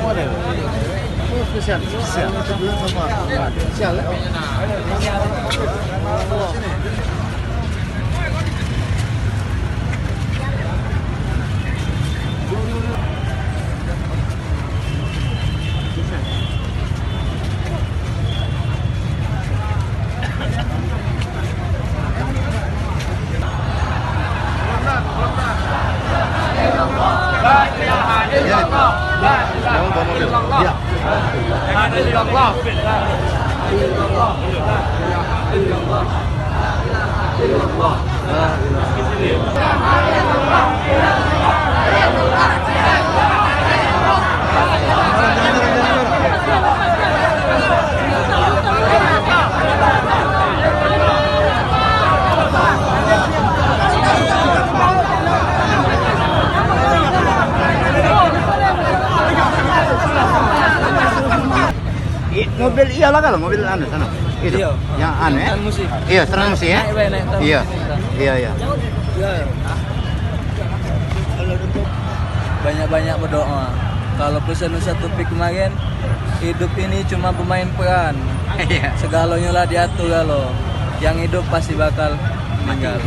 Boleh. Spesial. Spesial. Mobil iyalah kalau mobil anu sana. Itu. Iya. Yang anu ya. Musik. Iya, serangan musik ya. Iya. Iya, iya. Banyak-banyak berdoa. Kalau pesan satu pik kemarin, hidup ini cuma pemain peran. Iya. Segalanya lah diatur kalau. Yang hidup pasti bakal meninggal.